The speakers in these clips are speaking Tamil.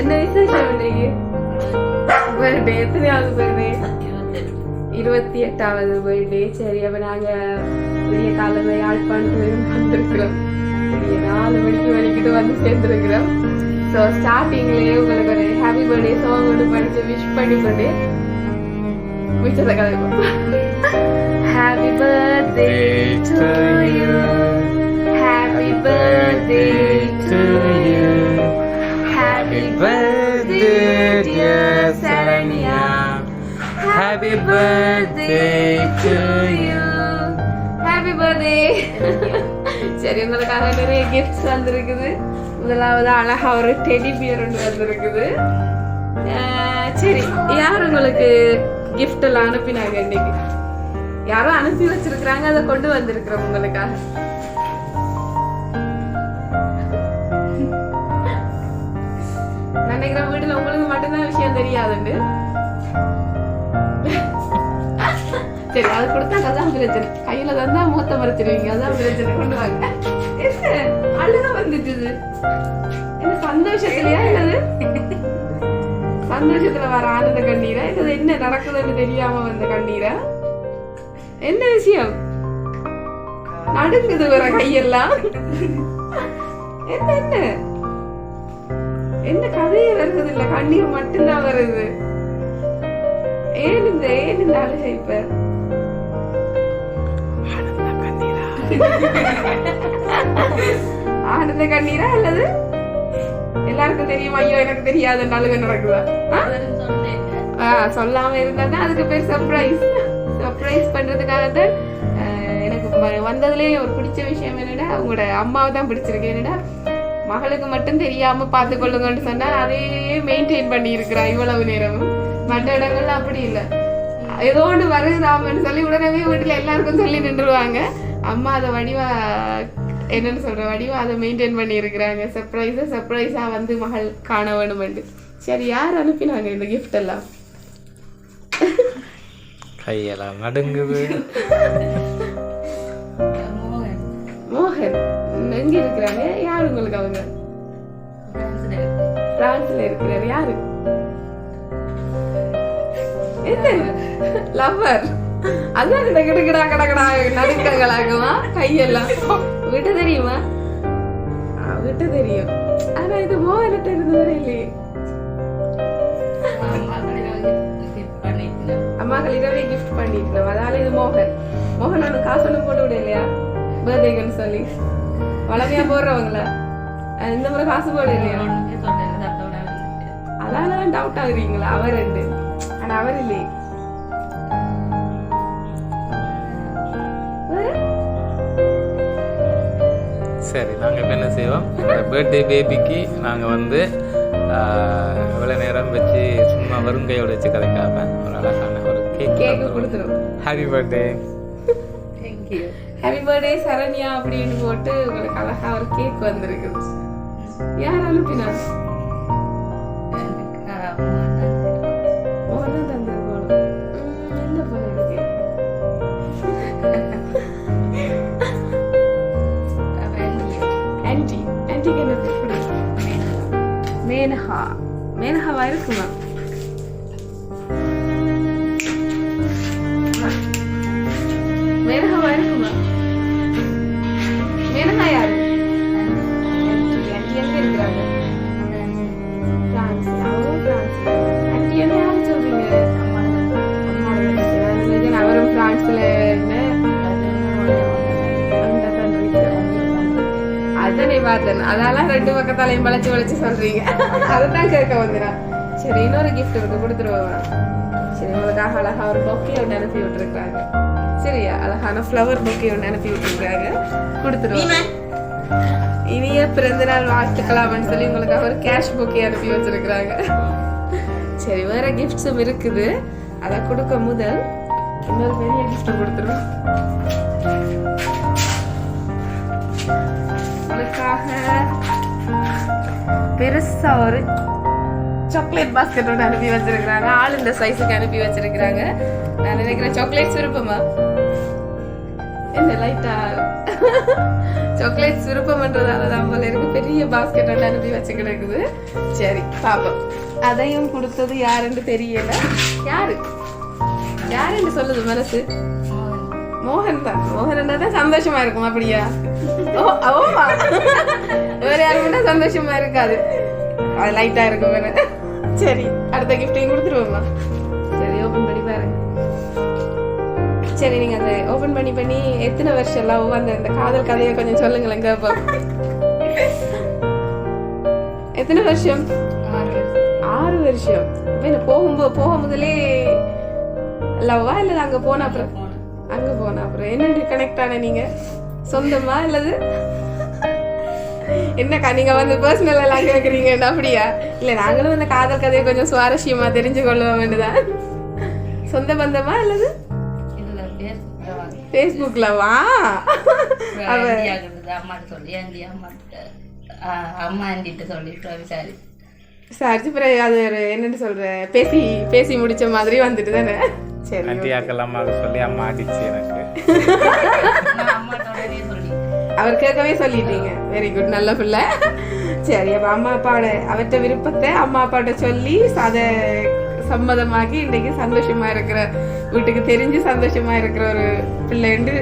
என்ன விசேஷம் இன்னைக்கு? பர்த்டே எத்தனையாவது பர்த்டே? 28வது பர்த்டே. சரி, அப்ப நாங்க விடிய காலையில யாழ்ப்பாணத்துல வந்திருக்கிறோம். விடிய 4 மணிக்கு வரைக்கிட்டு வந்து சேர்ந்துருக்கிறோம். ஸோ ஸ்டார்டிங்லயே உங்களுக்கு ஒரு ஹாப்பி பர்த்டே சாங் ஒன்று படிச்சு விஷ் பண்ணிக்கொண்டு மிச்சத்தை கலக்கும். Happy birthday to you, happy birthday to you, happy birthday dear Saranya, happy birthday to you, happy birthday. சரி, உங்களுக்காக நிறைய கிஃப்ட்ஸ் வந்திருக்குது. முதலாவது அழகா ஒரு டெடி பியர் ஒன்று வந்திருக்குது. சரி, யார் உங்களுக்கு கிஃப்ட் எல்லாம் அனுப்பினாங்க? இன்னைக்கு யாரோ அனுப்பி வச்சிருக்கிறாங்க, அதை கொண்டு வந்திருக்கிறோம் உங்களுக்காக. நினைக்கிற வீட்டுல உங்களுக்கு மட்டும்தான் விஷயம் தெரியாதுண்டு. சரி, அது கொடுத்தா அதான் பிரச்சனை. கையில தந்தா மூத்த மறைச்சிருவீங்க, அதான் பிரச்சனை. கொண்டு வாங்க. அழுக வந்துட்டு என்ன சந்தோஷத்துலயா? என்னது சந்தோஷத்துல வர ஆனந்த கண்ணீரா? இது என்ன நடக்குதுன்னு தெரியாம வந்த கண்ணீரா? என்ன விஷயம்? நடுங்குது வர கையெல்லாம். என்ன என்ன என்ன கதையே வருது இல்ல, கண்ணீர் மட்டும்தான் வருது. ஏன் இந்த அழுகை? இப்ப ஆனந்த கண்ணீரா அல்லது எல்லாருக்கும் தெரியுமா? ஐயோ எனக்கு தெரியாத அழுகை நடக்குதா? சொல்லாம இருந்தாதான் அதுக்கு பேர் சர்ப்ரைஸ். சர்ப்ரைஸ் பண்றதுக்காகத்தான். எனக்கு வந்ததுலயே ஒரு பிடிச்ச விஷயம் என்னடா, உங்களோட அம்மாவை தான் பிடிச்சிருக்கு. என்னடா, மகளுக்கு மட்டும் தெரியாம பார்த்து கொள்ளுங்கன்னு சொன்னா அதே மெயின்டைன் பண்ணி இருக்கிறா இவ்வளவு நேரமும். மற்ற இடங்கள்ல அப்படி இல்லை. ஏதோ ஒன்று வருதாமன்னு சொல்லி உடனே வீட்டுல எல்லாருக்கும் சொல்லி நின்றுவாங்க. அம்மா அதை வடிவா என்னன்னு சொல்ற வடிவா அதை மெயின்டைன் பண்ணி இருக்கிறாங்க. சர்ப்ரைஸா வந்து மகள் காண வேணுமெண்டு. சரி, யார் அனுப்பினாங்க இந்த கிஃப்ட் எல்லாம்? கையெல்லாம் நடுங்குது. மோகன் எங்க இருக்கிறாங்க? யாரு உங்களுக்கு? அவங்க பிரான்ஸ்ல இருக்கிறாரு. யாரு? என்ன லவ்வர்? அதான் இந்த கிடக்கடா கடக்கடா நடுக்கங்களாகுமா கையெல்லாம்? விட்டு தெரியுமா? விட்டு தெரியும். ஆனா இது மோகன்கிட்ட இருந்து வர இல்லையே. அம்மாக்கள் இரவே கிஃப்ட் பண்ணிட்டு, அதால இது மோகன். மோகனோட காசு போட்டு விட இல்லையா பர்த்டேன்னு சொல்லி? வளமையா போடுறவங்கள இந்த முறை காசு போட இல்லையா? அதாலதான் டவுட் ஆகுறீங்களா? அவர் ரெண்டு. ஆனா அவர் இல்லையே. சரி, நாங்கள் இப்போ என்ன செய்வோம், பர்த்டே பேபிக்கு நாங்கள் வந்து இவ்வளோ நேரம் வச்சு சும்மா வருங்கையோட வச்சு கதைக்காம ஒரு அழகான ஒரு கேக் கொடுத்துருவோம். Happy birthday. Thank you. Happy birthday Saranya அப்படின்னு போட்டு உங்களுக்கு அழகா ஒரு கேக் வந்திருக்குது. யார் அனுப்பினா? மோகன் தந்திருக்கோம். என்ன பண்ணிருக்கு? ஆன்டிக்கு என்ன பிடிக்கும்? மேனஹா. மேனஹாவா இருக்குமா? மேனஹாவா இருக்குமா? மேனஹா யாரு? ஆன்டி எங்க இருக்கிறாங்க? பிரான்ஸ். அவரும் பிரான்ஸ். ஆன்டி என்ன யாரு சொல்றீங்க? அவரும் பிரான்ஸ்ல அதனை பார்த்தேன். அதெல்லாம் ரெண்டு பக்கத்தாலையும் வளைச்சு வளைச்சு சொல்றீங்க. அதுதான் கேட்க வந்துடா. சரி, இன்னொரு கிஃப்ட் இருக்கு, கொடுத்துருவோம். சரி, உங்களுக்காக அழகா ஒரு பொக்கே ஒன்று அனுப்பி விட்டுருக்காங்க. சரியா? அழகான ஃப்ளவர் பொக்கே ஒன்று அனுப்பி விட்டுருக்காங்க, கொடுத்துருவோம். இனிய பிறந்தநாள் வாழ்த்துக்கலாம்னு சொல்லி உங்களுக்காக ஒரு கேஷ் பொக்கே அனுப்பி வச்சிருக்கிறாங்க. சரி, வேற கிஃப்ட்ஸும் இருக்குது. அதை கொடுக்க முதல் இன்னொரு பெரிய கிஃப்ட் கொடுத்துருவோம். பெருசா ஒரு சாக்லேட் பாஸ்கெட் ஒன்று அனுப்பி வச்சிருக்கிறாங்க. ஆள் இந்த சைஸுக்கு அனுப்பி வச்சிருக்கிறாங்க. நான் நினைக்கிறேன் சாக்லேட்ஸ் விருப்பமா? என்ன லைட்டா சாக்லேட்ஸ் விருப்பம் பண்றதால தான் போல இருக்கு. பெரிய பாஸ்கெட் அனுப்பி வச்சு கிடக்குது. சரி பாப்போம். அதையும் கொடுத்தது யாருன்னு தெரியல. யாருன்னு சொல்லுது மனசு? மோகன் தான். மோகன் தான் சந்தோஷமா இருக்கும். அப்படியா? ஓமா வேற யாருக்குன்னா சந்தோஷமா இருக்காது. அது லைட்டா இருக்கும். சரி அடுத்த கிஃப்டையும் கொடுத்துருவோமா? சரி ஓபன் பண்ணி பாருங்க. சரி நீங்க அதை ஓபன் பண்ணி எத்தனை வருஷம் எல்லாம் அந்த காதல் கதையை கொஞ்சம் சொல்லுங்களேன் கேப்போம். எத்தனை வருஷம்? 6 வருஷம். போக முதலே லவ்வா இல்ல அங்க போன அப்புறம்? அங்க போன அப்புறம் என்ன கனெக்ட் ஆன நீங்க? சொந்தமா இல்லது என்னக்கா நீங்க பர்சனல் எல்லாம் கேக்குறீங்க? அப்படியா? இல்ல நாங்களும் அந்த காதல் கதையை கொஞ்சம் சுவாரஸ்யமா தெரிஞ்சு கொள்ளுவோம் வேண்டுதான். சொந்த பந்தமா இல்லது பேஸ்புக்ல? வா விசாரிச்சு அது என்னன்னு சொல்ற பேசி முடிச்ச மாதிரி வந்துட்டு தானே. சரி சொல்லி அம்மா அடிச்சு எனக்கு அவர் கேட்கவே சொல்லிட்டீங்க. வெரி குட், நல்ல பிள்ளை. சரி அப்ப அம்மா அப்பாவோட அவர்கிட்ட விருப்பத்தை அம்மா அப்பாட்ட சொல்லி அதை சம்மதமாக்கி இன்னைக்கு சந்தோஷமா இருக்கிற வீட்டுக்கு தெரிஞ்சு சந்தோஷமா இருக்கிற ஒரு பிள்ளைண்டு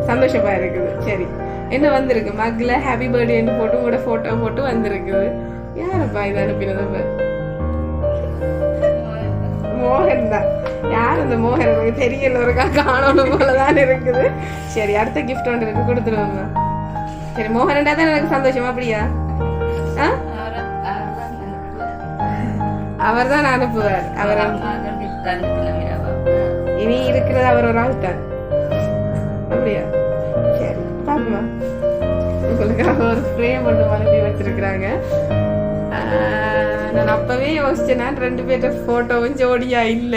சந்தோஷமா இருக்குது. சரி என்ன வந்திருக்கு மக்ல ஹாப்பி பர்த்டேன்னு போட்டு உங்களோட போட்டோ போட்டு வந்திருக்குது. யாரப்பா இது அனுப்பினது? மோகன் தான். யார் அந்த மோகன்? எனக்கு தெரியல, ஒருக்கா காணணும் போலதான் இருக்குது. சரி அடுத்த கிஃப்ட் ஒன்று இருக்கு, கொடுத்துருவாங்க. சரி மோகன்டா தான் எனக்கு சந்தோஷமா? அப்படியா? அவர் தான் அனுப்புவார். அவர் இனி இருக்கிறது அவர் ஒரு ஆள் தான். அப்படியா? சரி பாப்பா உங்களுக்காக ஒரு ஃப்ரேம் ஒன்று அனுப்பி வச்சிருக்கிறாங்க. நான் அப்பவே யோசிச்சேன், நான் 2 பேர்ட்ட போட்டோவும் ஜோடியா இல்ல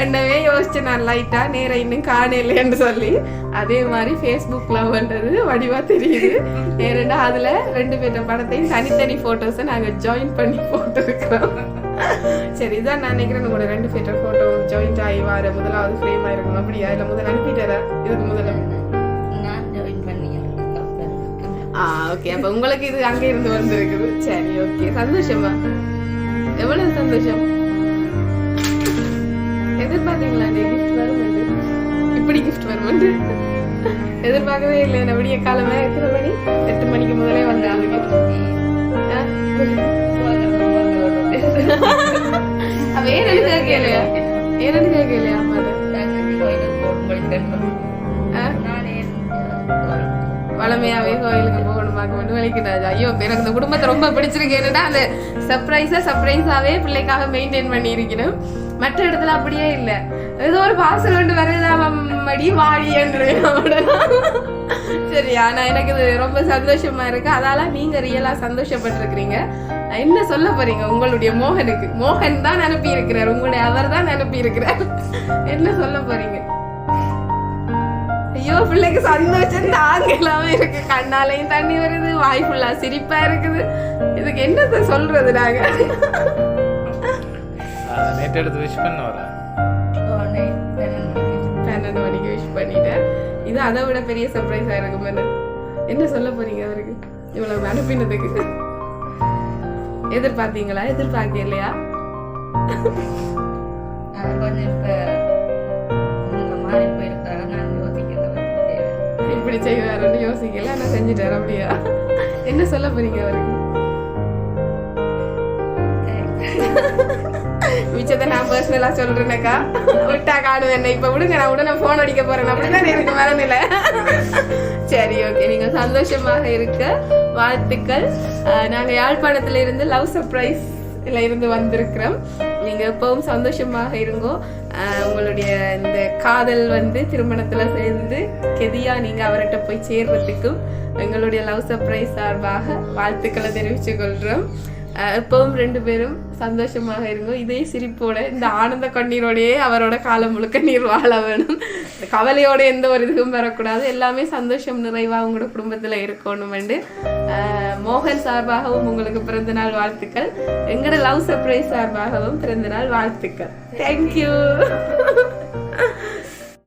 என்னவே யோசிச்சேன் நான் லைட்டா நேரம் இன்னும் காணலைன்னு சொல்லி. அதே மாதிரி ஃபேஸ்புக்ல பண்றது வடிவா தெரியுது. நேரண்டா அதுல 2 பேர்ட்ட படத்தையும் தனித்தனி போட்டோஸை நாங்க ஜாயின் பண்ணி போட்டுருக்கிறோம். சரி இதான் நான் நினைக்கிறேன் உங்களோட 2 பேர்ட்ட போட்டோ ஜாயிண்ட் ஆகி வார முதலாவது ஃப்ரேம் ஆயிருக்கும். அப்படியா? இல்ல முதல்ல அனுப்பிட்டாரா? இதுக்கு முதல்ல ஓகே. அப்ப உங்களுக்கு இது அங்க இருந்து வந்திருக்குது. சரி ஓகே, சந்தோஷமா? எவ்வளவு சந்தோஷம். எதிர்பார்த்தீங்களா கிஃப்ட் வரும்? இப்படி கிஃப்ட் வரும் எதிர்பார்க்கவே இல்லை. விடிய காலமே எத்தனை மணி? 8 மணிக்கு முதலே வந்தாங்க கிஃப்ட். அவ ஏன்னு கேட்கலையா? அம்மா வளமையாவே கோயிலுக்கு போகணுமாக்க மட்டும் வலிக்கிறாரு. ஐயோ எனக்கு இந்த குடும்பத்தை ரொம்ப பிடிச்சிருக்கு. என்னன்னா அந்த சர்ப்ரைஸாவே பிள்ளைக்காக மெயின்டைன் பண்ணி இருக்கணும். மற்ற இடத்துல அப்படியே இல்ல. ஏதோ ஒரு பார்சல் வந்து வருதாடி வாடி என்று சரியா? நான் எனக்கு இது ரொம்ப சந்தோஷமா இருக்கு. அதால நீங்க ரியலா சந்தோஷப்பட்டிருக்கிறீங்க. என்ன சொல்ல போறீங்க உங்களுடைய மோகனுக்கு? மோகன் தான் அனுப்பி இருக்கிறார், உங்களுடைய அவர் தான் அனுப்பி இருக்கிறார். என்ன சொல்ல போறீங்க? ஐயோ பிள்ளைக்கு சந்தோஷம் தாங்கலாம இருக்கு. கண்ணாலையும் தண்ணி வருது, வாய் ஃபுல்லா சிரிப்பா இருக்குது. இதுக்கு என்னத்த சொல்றது? நாங்க நேற்று எடுத்து விஷ் பண்ண வரேன். 12 மணிக்கு விஷ் பண்ணிட்டேன். இது அதை விட பெரிய சர்ப்ரைஸா இருக்கும். என்ன சொல்ல போறீங்க அவருக்கு இவ்வளவு அனுப்பினதுக்கு? எதிர்பார்த்தீங்களா? எதிர்பார்க்க இல்லையா? இப்படி செய்வாருன்னு யோசிக்கல, ஆனா செஞ்சுட்டாரு. அப்படியா? என்ன சொல்ல போறீங்க அவருக்கு? மிச்சத்தை நான் பர்சனலா சொல்றேனக்கா, விட்டா காணும் என்ன. இப்ப விடுங்க, நான் உடனே போன் அடிக்க போறேன். அப்படிதான் எனக்கு மனநிலை. சரி ஓகே, நீங்க சந்தோஷமாக இருக்க வாழ்த்துக்கள். நாங்க யாழ்ப்பாணத்துல இருந்து லவ் சர்ப்ரைஸ் இருந்து வந்திருக்கிறோம். நீங்க எப்பவும் சந்தோஷமாக இருங்கோ. உங்களுடைய இந்த காதல் திருமணத்துல சேர்ந்து கெதியா நீங்க அவர்கிட்ட போய் சேர்றதுக்கும் எங்களுடைய லவ் சர்ப்ரைஸ் சார்பாக வாழ்த்துக்களை தெரிவிச்சு கொள்றோம். எப்பவும் 2 பேரும் சந்தோஷமாக இருங்கோ. இதே சிரிப்போட இந்த ஆனந்த கண்ணீரோடையே அவரோட காலம் முழுக்க நீர் வாழ வேணும். கவலையோட எந்த ஒரு இதுவும் வரக்கூடாது. எல்லாமே சந்தோஷம் நிறைவா உங்களோட குடும்பத்துல இருக்கணும். மோகன் சார்பாகவும் உங்களுக்கு பிறந்தநாள் வாழ்த்துக்கள். எங்களோட லவ் சர்ப்ரைஸ் சார்பாகவும் பிறந்தநாள் வாழ்த்துக்கள். தேங்க்யூ.